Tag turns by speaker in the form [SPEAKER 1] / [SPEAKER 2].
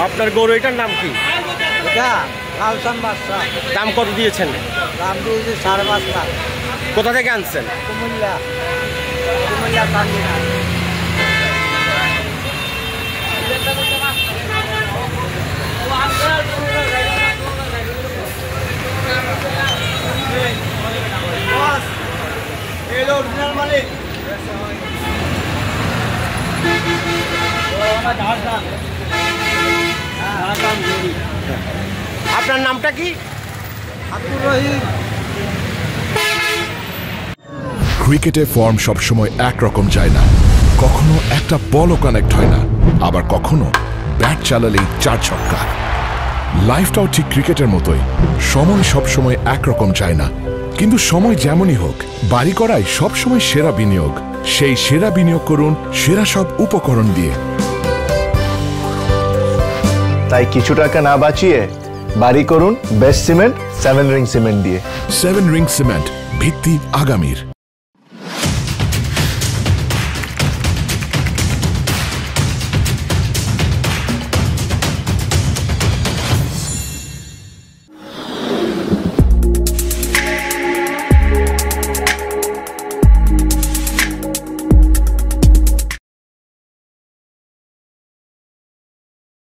[SPEAKER 1] আপনার গরু এটার নাম কি?
[SPEAKER 2] এটা লালসান বাদশা।
[SPEAKER 1] দাম কত দিয়েছেন?
[SPEAKER 2] দাম দিয়েছে 5.5 লাখ।
[SPEAKER 1] কোথা থেকে আনছেন?
[SPEAKER 2] কুমিল্লা কান্দিনা।
[SPEAKER 1] আপনার নামটা কি?
[SPEAKER 2] আব্দুর রহিম।
[SPEAKER 3] ক্রিকেটে ফর্ম সবসময় একরকম যায় না, কখনো একটা বলও কানেক্ট হয় না, আবার কখনো ব্যাট চালালেই 4 ছক্কা। লাইফটাও ঠিক ক্রিকেটের মতোই, সময় সবসময় একরকম যায় না, কিন্তু সময় যেমনই হোক বাড়ি করাই সবসময় সেরা বিনিয়োগ। সেই সেরা বিনিয়োগ করুন সেরা সব উপকরণ দিয়ে।
[SPEAKER 4] তাই কিছু টাকা না বাঁচিয়ে বাড়ি করুন বেস্ট সিমেন্ট 7 রিং সিমেন্ট দিয়ে।
[SPEAKER 3] 7 রিং সিমেন্ট, ভিত্তি আগামীর।